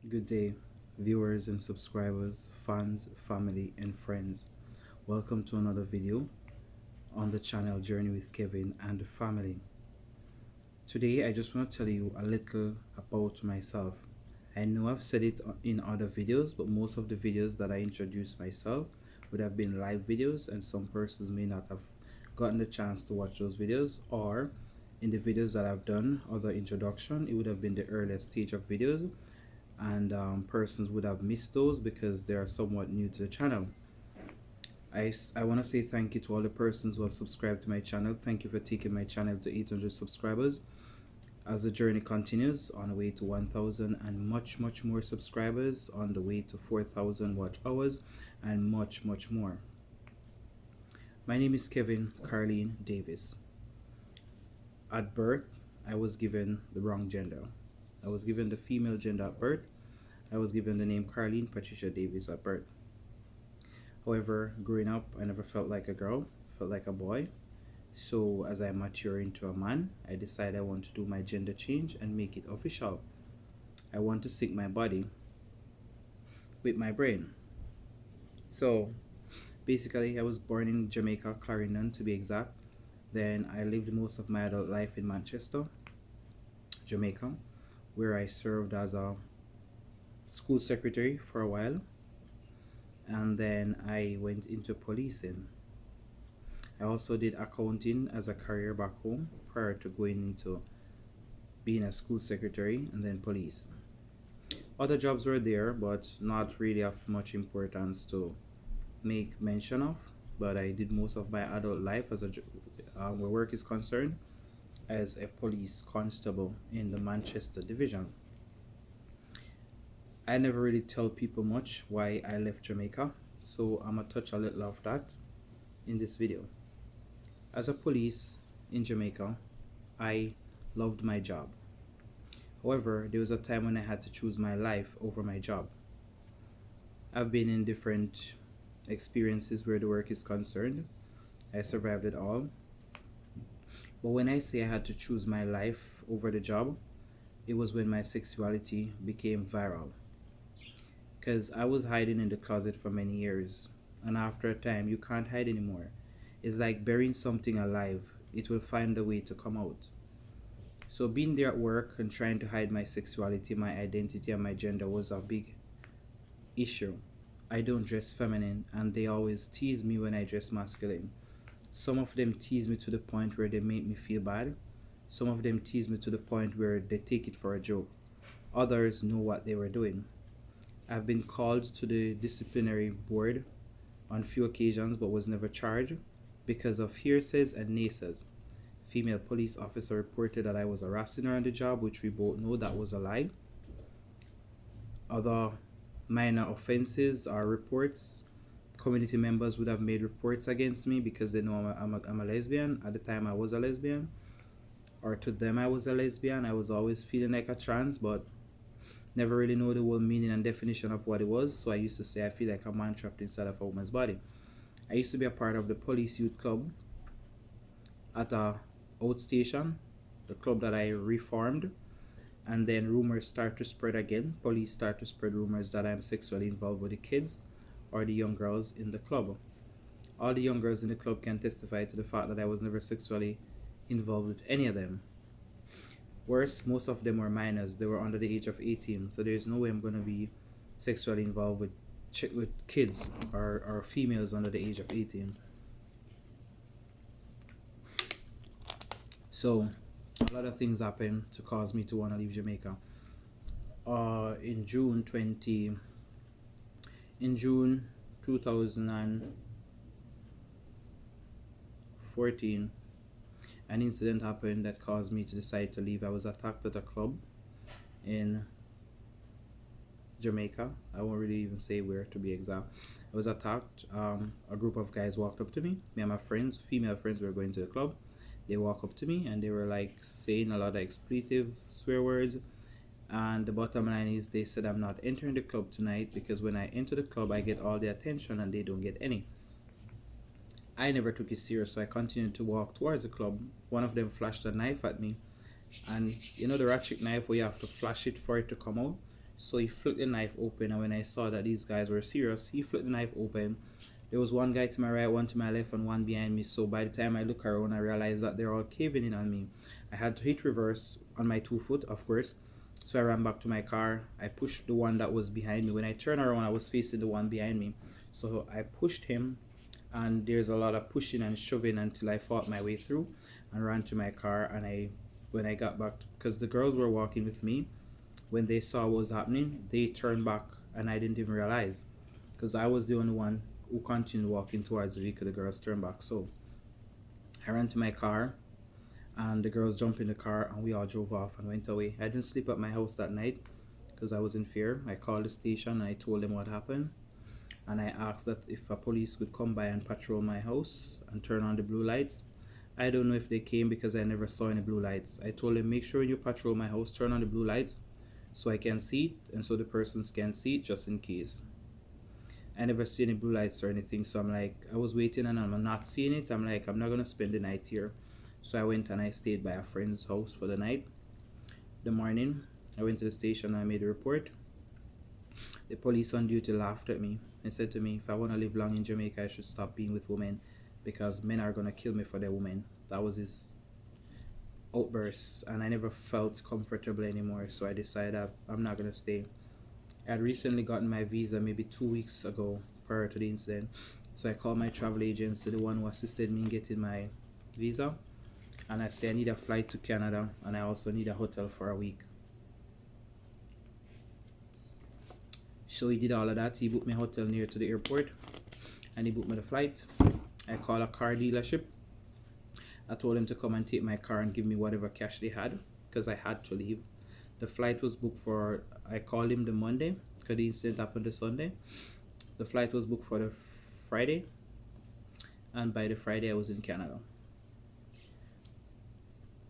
Good day, viewers and subscribers, fans, family, and friends. Welcome to another video on the channel Journey with Kevin and the Family. Today, I just want to tell you a little about myself. I know I've said it in other videos, but most of the videos that I introduce myself would have been live videos, and some persons may not have gotten the chance to watch those videos, or in the videos that I've done, other introduction, it would have been the earliest stage of videos, and persons would have missed those because they are somewhat new to the channel. I want to say thank you to all the persons who have subscribed to my channel. Thank you for taking my channel to 800 subscribers. As the journey continues, on the way to 1000 and much more subscribers, on the way to 4000 watch hours, and much more. My name is Kevin Carleen Davis. At birth, I was given the wrong gender. I was given the female gender at birth. I was given the name Carleen Patricia Davis at birth. However, growing up, I never felt like a girl, felt like a boy. So as I mature into a man, I decided I want to do my gender change and make it official. I want to sync my body with my brain. So basically, I was born in Jamaica, Clarendon to be exact. Then I lived most of my adult life in Manchester, Jamaica, where I served as a school secretary for a while, and then I went into policing. I also did accounting as a career back home prior to going into being a school secretary and then police. Other jobs were there, but not really of much importance to make mention of. But I did most of my adult life as where work is concerned, as a police constable in the Manchester division. I never really tell people much why I left Jamaica, so I'm gonna touch a little of that in this video. As a police in Jamaica, I loved my job. However, there was a time when I had to choose my life over my job. I've been in different experiences where the work is concerned. I survived it all. But when I say I had to choose my life over the job, it was when my sexuality became viral. Because I was hiding in the closet for many years, and after a time, you can't hide anymore. It's like burying something alive, it will find a way to come out. So, being there at work and trying to hide my sexuality, my identity, and my gender was a big issue. I don't dress feminine, and they always tease me when I dress masculine. Some of them tease me to the point where they make me feel bad. Some of them tease me to the point where they take it for a joke. Others know what they were doing. I've been called to the disciplinary board on few occasions but was never charged because of hearsays and naysays. Female police officer reported that I was harassing her on the job, which we both know that was a lie. Other minor offenses or reports, community members would have made reports against me because they know I'm a lesbian. At the time I was a lesbian, or to them I was a lesbian. I was always feeling like a trans, but never really know the whole meaning and definition of what it was. So I used to say I feel like a man trapped inside of a woman's body. I used to be a part of the police youth club at a outstation, the club that I reformed, and then rumors start to spread again. Police start to spread rumors that I'm sexually involved with the kids or the young girls in the club. All the young girls in the club can testify to the fact that I was never sexually involved with any of them. Worse, most of them were minors. They were under the age of 18, so there's no way I'm going to be sexually involved with kids or females under the age of 18. So a lot of things happened to cause me to want to leave Jamaica. In June 2014, an incident happened that caused me to decide to leave. I was attacked at a club in Jamaica. I won't really even say where to be exact. I was attacked. A group of guys walked up to me. Me and my friends, female friends, were going to the club. They walked up to me and they were like saying a lot of expletive swear words. And the bottom line is they said I'm not entering the club tonight because when I enter the club I get all the attention and they don't get any. I never took it serious, so I continued to walk towards the club. One of them flashed a knife at me, and you know the ratchet knife where you have to flash it for it to come out. So he flicked the knife open, and when I saw that these guys were serious, he flicked the knife open. There was one guy to my right, one to my left, and one behind me. So by the time I look around, I realized that they're all caving in on me. I had to hit reverse on my 2 foot, of course. So I ran back to my car. I pushed the one that was behind me. When I turned around, I was facing the one behind me. So I pushed him, and there's a lot of pushing and shoving until I fought my way through and ran to my car. And when I got back, because the girls were walking with me, when they saw what was happening, they turned back, and I didn't even realize, because I was the only one who continued walking towards the vehicle. The girls turned back. So I ran to my car, and the girls jumped in the car, and we all drove off and went away. I didn't sleep at my house that night because I was in fear. I called the station and I told them what happened, and I asked that if a police could come by and patrol my house and turn on the blue lights. I don't know if they came because I never saw any blue lights. I told them, make sure you patrol my house, turn on the blue lights so I can see it and so the persons can see it, just in case. I never see any blue lights or anything, so I'm like, I was waiting and I'm not seeing it. I'm like, I'm not gonna spend the night here. So I went and I stayed by a friend's house for the night. The morning, I went to the station and I made a report. The police on duty laughed at me and said to me, if I want to live long in Jamaica, I should stop being with women because men are gonna kill me for their women. That was his outbursts, and I never felt comfortable anymore. So I decided I'm not gonna stay. I had recently gotten my visa maybe 2 weeks ago prior to the incident. So I called my travel agency, the one who assisted me in getting my visa, and I said I need a flight to Canada and I also need a hotel for a week. So he did all of that. He booked me a hotel near to the airport and he booked me the flight. I called a car dealership. I told him to come and take my car and give me whatever cash they had because I had to leave. The flight was booked for, I called him the Monday because the incident happened the Sunday. The flight was booked for the Friday, and by the Friday I was in Canada.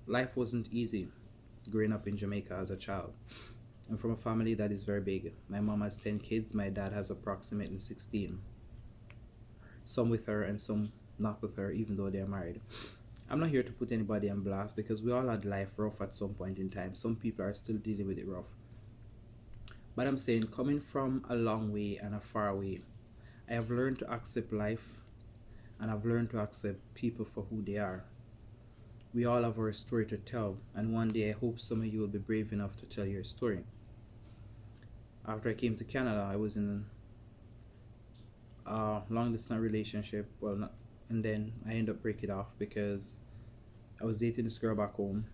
Life wasn't easy growing up in Jamaica as a child. I'm from a family that is very big. My mom has 10 kids, my dad has approximately 16. Some with her and some not with her, even though they're married. I'm not here to put anybody on blast because we all had life rough at some point in time. Some people are still dealing with it rough. But I'm saying, coming from a long way and a far way, I have learned to accept life and I've learned to accept people for who they are. We all have our story to tell, and one day I hope some of you will be brave enough to tell your story. After I came to Canada, I was in a long distance relationship, and then I ended up breaking it off because I was dating this girl back home.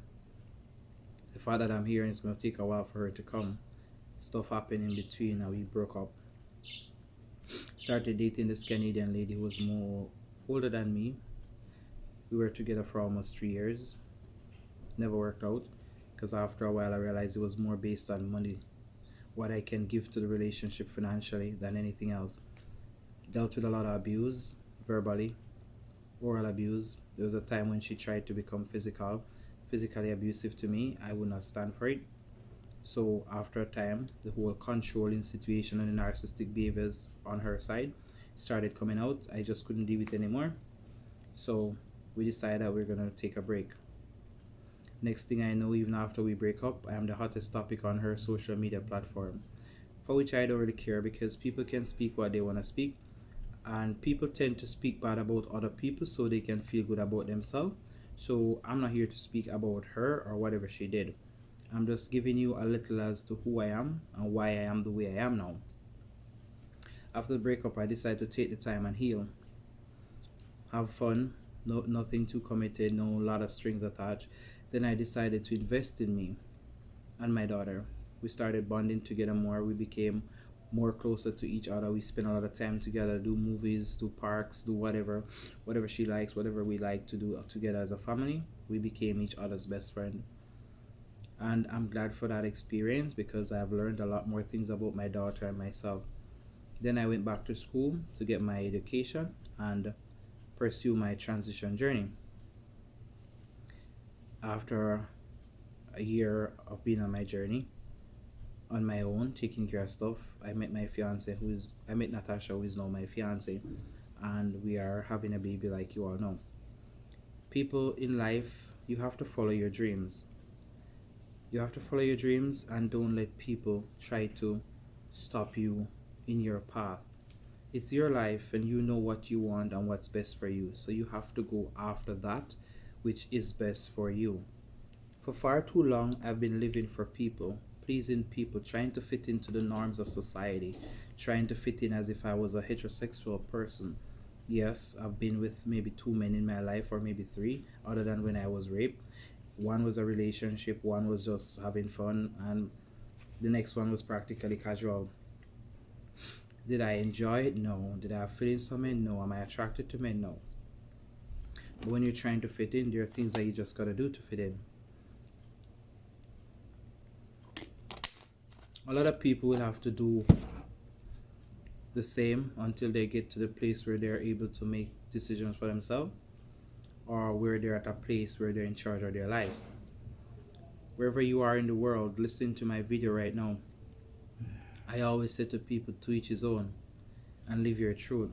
The fact that I'm here and it's going to take a while for her to come, stuff happened in between and we broke up. Started dating this Canadian lady who was more older than me. We were together for almost 3 years. Never worked out because after a while I realized it was more based on money, what I can give to the relationship financially, than anything else. Dealt with a lot of abuse, verbally, oral abuse. There was a time when she tried to become physically abusive to me. I would not stand for it. So after a time, the whole controlling situation and the narcissistic behaviors on her side started coming out. I just couldn't deal with it anymore. So we decided that we're gonna take a break. Next thing I know, even after we break up, I am the hottest topic on her social media platform, for which I don't really care because people can speak what they want to speak, and people tend to speak bad about other people so they can feel good about themselves. So I'm not here to speak about her or whatever she did. I'm just giving you a little as to who I am and why I am the way I am now. After the breakup, I decided to take the time and heal. Have fun, nothing too committed, no lot of strings attached. Then I decided to invest in me and my daughter. We started bonding together more. We became more closer to each other. We spent a lot of time together, do movies, do parks, do whatever she likes, whatever we like to do together as a family. We became each other's best friend. And I'm glad for that experience because I've learned a lot more things about my daughter and myself. Then I went back to school to get my education and pursue my transition journey. After a year of being on my journey on my own, taking care of stuff, I met Natasha, who is now my fiance, and we are having a baby, like you all know. People in life, you have to follow your dreams. You have to follow your dreams and don't let people try to stop you in your path. It's your life and you know what you want and what's best for you. So you have to go after that which is best for you. For far too long, I've been living for people, pleasing people, trying to fit into the norms of society, trying to fit in as if I was a heterosexual person. Yes, I've been with maybe two men in my life, or maybe three, other than when I was raped. One was a relationship, one was just having fun, and the next one was practically casual. Did I enjoy it? No. Did I have feelings for men? No. Am I attracted to men? No. But when you're trying to fit in, there are things that you just gotta do to fit in. A lot of people will have to do the same until they get to the place where they're able to make decisions for themselves, or where they're at a place where they're in charge of their lives. Wherever you are in the world, listening to my video right now, I always say to people, to each his own, and live your truth.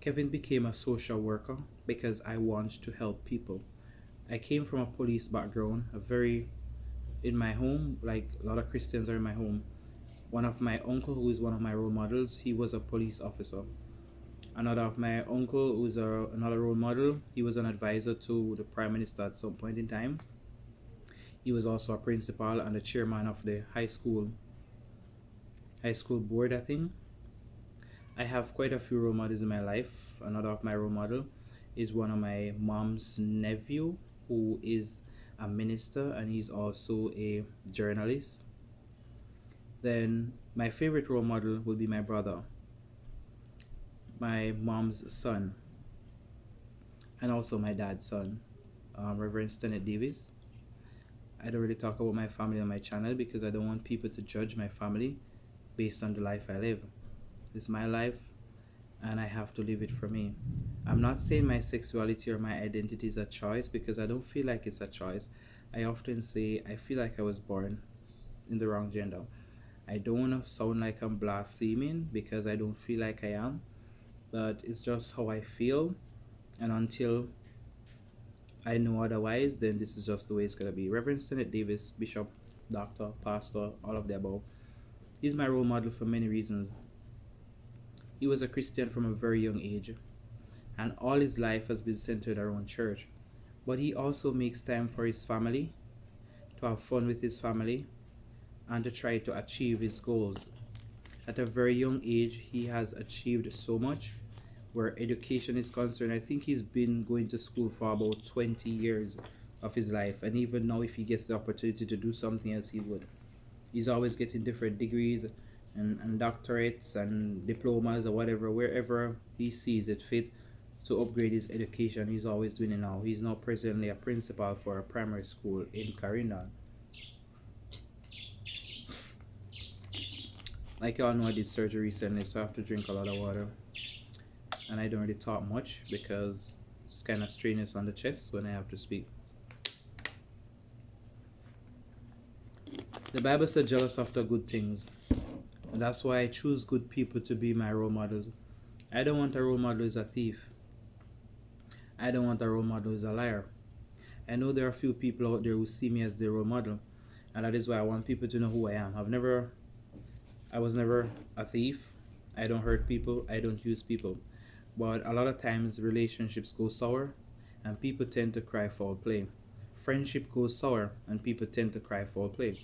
Kevin became a social worker because I want to help people. I came from a police background, a very in my home, like a lot of Christians are in my home. One of my uncle, who is one of my role models, he was a police officer. Another of my uncle, who is another role model, he was an advisor to the prime minister at some point in time. He was also a principal and the chairman of the high school board, I think. I have quite a few role models in my life. Another of my role model is one of my mom's nephew, who is a minister and he's also a journalist. Then my favorite role model would be my brother, my mom's son, and also my dad's son, Reverend Stennett Davis. I don't really talk about my family on my channel because I don't want people to judge my family based on the life I live. It's my life and I have to live it for me. I'm not saying my sexuality or my identity is a choice because I don't feel like it's a choice. I often say I feel like I was born in the wrong gender. I don't want to sound like I'm blaspheming because I don't feel like I am, but it's just how I feel, and until I know otherwise, then this is just the way it's gonna be. Reverend Stennett Davis, Bishop, Doctor, Pastor, all of the above. He's my role model for many reasons. He was a Christian from a very young age, and all his life has been centered around church. But he also makes time for his family, to have fun with his family, and to try to achieve his goals. At a very young age, he has achieved so much where education is concerned. I think he's been going to school for about 20 years of his life, and even now, if he gets the opportunity to do something else, he would. He's always getting different degrees and doctorates and diplomas or whatever, wherever he sees it fit to upgrade his education. He's always doing it now. He's now presently a principal for a primary school in Clarendon. Like y'all know, I did surgery recently, so I have to drink a lot of water. And I don't really talk much because it's kind of strenuous on the chest when I have to speak. The Bible said, jealous after good things. And that's why I choose good people to be my role models. I don't want a role model who's a thief. I don't want a role model who's a liar. I know there are a few people out there who see me as their role model, and that is why I want people to know who I am. I was never a thief. I don't hurt people. I don't use people. But a lot of times relationships go sour and people tend to cry foul play. Friendship goes sour and people tend to cry foul play.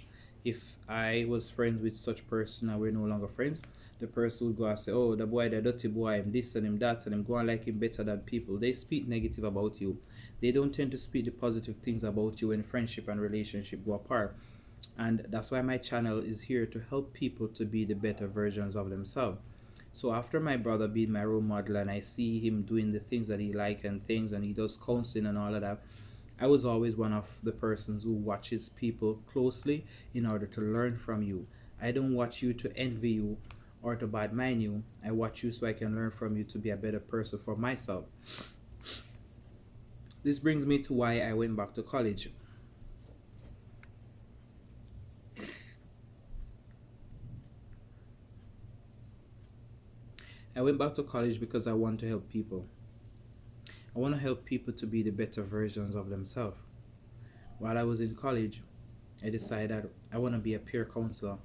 If I was friends with such person and we're no longer friends, the person would go and say, oh, the boy, the dirty boy, him this and him that, and him go and like him better than people. They speak negative about you. They don't tend to speak the positive things about you when friendship and relationship go apart. And that's why my channel is here to help people to be the better versions of themselves. So after my brother being my role model and I see him doing the things that he like and things and he does counseling and all of that, I was always one of the persons who watches people closely in order to learn from you. I don't watch you to envy you or to badmine you. I watch you so I can learn from you to be a better person for myself. This brings me to why I went back to college. I went back to college because I want to help people. I want to help people to be the better versions of themselves. While I was in college, I decided that I want to be a peer counselor,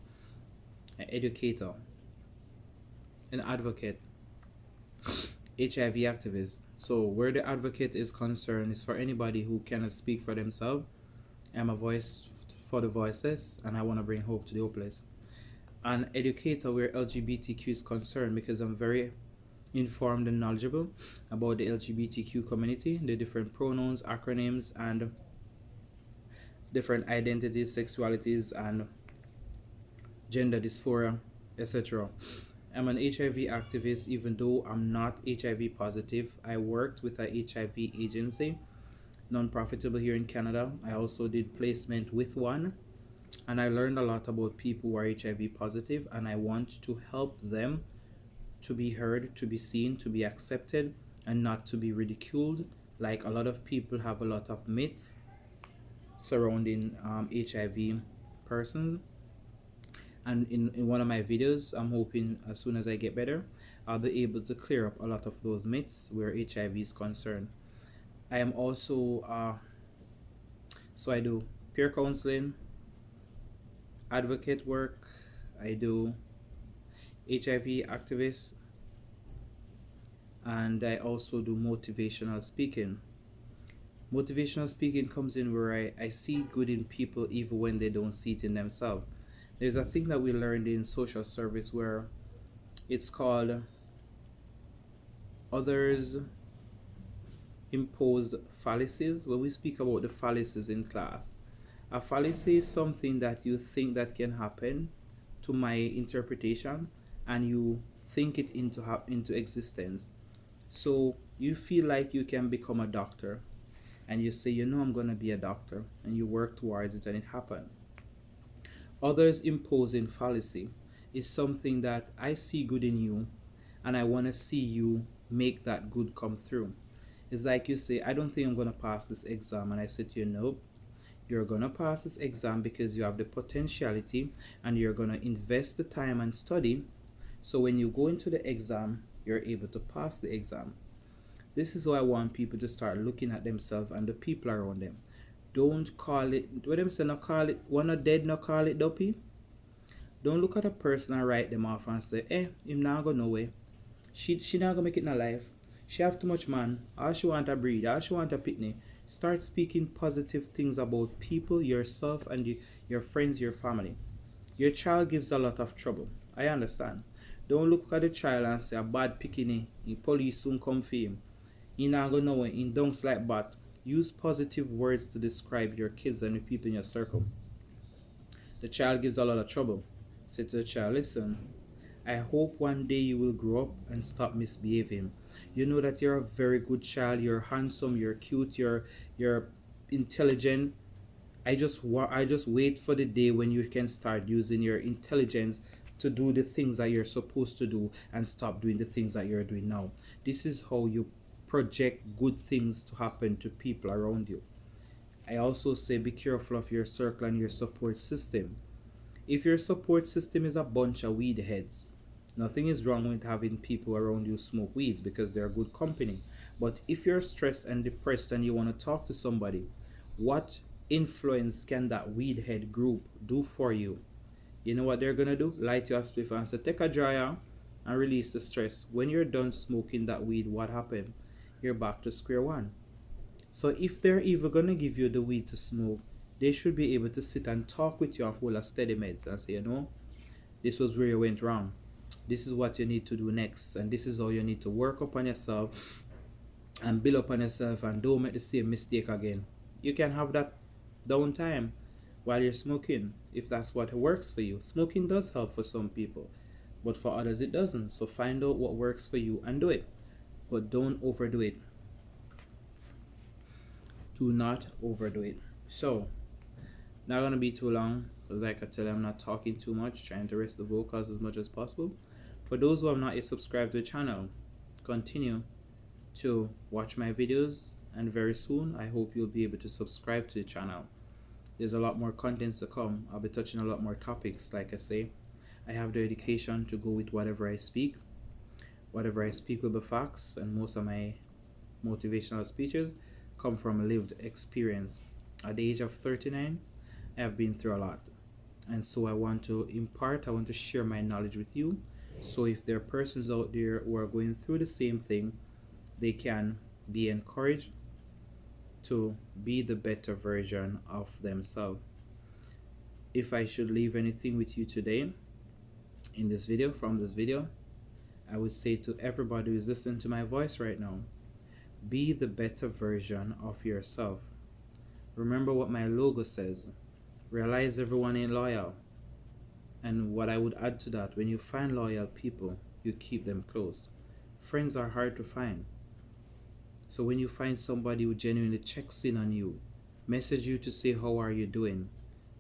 an educator, an advocate, HIV activist. So, where the advocate is concerned is for anybody who cannot speak for themselves. I'm a voice for the voiceless, and I want to bring hope to the hopeless. An educator where LGBTQ is concerned, because I'm very informed and knowledgeable about the LGBTQ community, the different pronouns, acronyms, and different identities, sexualities, and gender dysphoria, etc. I'm an HIV activist, even though I'm not HIV positive. I worked with a HIV agency, non-profitable here in Canada. I also did placement with one, and I learned a lot about people who are HIV positive, and I want to help them to be heard, to be seen, to be accepted, and not to be ridiculed. Like a lot of people have a lot of myths surrounding HIV persons. And in one of my videos, I'm hoping as soon as I get better, I'll be able to clear up a lot of those myths where HIV is concerned. I am also, so I do peer counseling, advocate work, I do HIV activist, and I also do motivational speaking. Motivational speaking comes in where I see good in people even when they don't see it in themselves. There's a thing that we learned in social service where it's called others imposed fallacies. When we speak about the fallacies in class, a fallacy is something that you think that can happen to my interpretation, and you think it into existence. So you feel like you can become a doctor, and you say, I'm going to be a doctor, and you work towards it, and it happened. Others imposing fallacy is something that I see good in you, and I want to see you make that good come through. It's like you say, I don't think I'm going to pass this exam, and I say to you, nope, you're going to pass this exam because you have the potentiality, and you're going to invest the time and study, so when you go into the exam, you're able to pass the exam. This is how I want people to start looking at themselves and the people around them. Don't call it, what them say, no call it, one not dead, no call it dopey. Don't look at a person and write them off and say, him not go nowhere. She not gonna make it in her life. She have too much man. All she want a breed. All she want a pitney. Start speaking positive things about people, yourself, and your friends, your family. Your child gives a lot of trouble. I understand. Don't look at the child and say a bad picking. Police soon come for him. He not gonna know it. He dunks like bat. Use positive words to describe your kids and the people in your circle. The child gives a lot of trouble. Say to the child, listen, I hope one day you will grow up and stop misbehaving. You know that you're a very good child, you're handsome, you're cute, you're intelligent. I just wait for the day when you can start using your intelligence to do the things that you're supposed to do and stop doing the things that you're doing now. This is how you project good things to happen to people around you. I also say be careful of your circle and your support system. If your support system is a bunch of weed heads, nothing is wrong with having people around you smoke weeds because they're good company. But if you're stressed and depressed and you want to talk to somebody, what influence can that weed head group do for you? You know what they're gonna do? Light your spliff and say, take a dryer and release the stress. When you're done smoking that weed, what happened? You're back to square one. So if they're even gonna give you the weed to smoke, they should be able to sit and talk with you and hold a steady meds and say, this was where you went wrong. This is what you need to do next, and this is how you need to work upon yourself and build upon yourself, and don't make the same mistake again. You can have that downtime while you're smoking if that's what works for you. Smoking does help for some people, but for others it doesn't. So find out what works for you and do it, but don't overdo it. Do not overdo it. So, not gonna be too long because, like I tell you, I'm not talking too much, trying to rest the vocals as much as possible. For those who have not yet subscribed to the channel, continue to watch my videos, and very soon I hope you'll be able to subscribe to the channel. There's a lot more contents to come. I'll be touching a lot more topics. Like I say, I have the education to go with whatever I speak. Whatever I speak will be facts, and most of my motivational speeches come from lived experience. At the age of 39, I have been through a lot. And so I want to impart, I want to share my knowledge with you. So if there are persons out there who are going through the same thing, they can be encouraged to be the better version of themselves. If I should leave anything with you today in this video, from this video, I would say to everybody who is listening to my voice right now, be the better version of yourself. Remember what my logo says. Realize everyone ain't loyal. And what I would add to that, when you find loyal people, you keep them close. Friends are hard to find. So when you find somebody who genuinely checks in on you, message you to say how are you doing,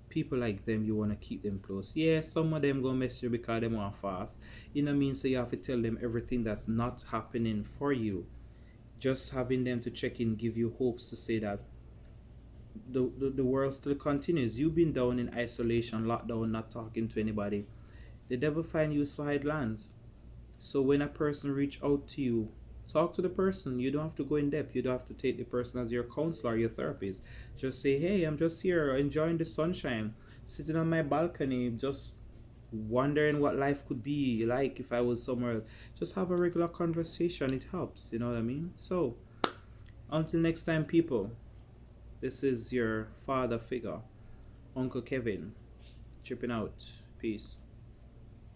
people like them, you want to keep them close. Yeah, some of them gonna message you because they want fast. You know what I mean? So you have to tell them everything that's not happening for you. Just having them to check in give you hopes to say that the world still continues. You've been down in isolation, lockdown, not talking to anybody. The devil find use for hide lands. So when a person reach out to you, talk to the person. You don't have to go in depth. You don't have to take the person as your counselor, your therapist. Just say, hey, I'm just here enjoying the sunshine, sitting on my balcony, just wondering what life could be like if I was somewhere else. Just have a regular conversation. It helps. You know what I mean? So until next time, people, this is your father figure, Uncle Kevin, tripping out. Peace.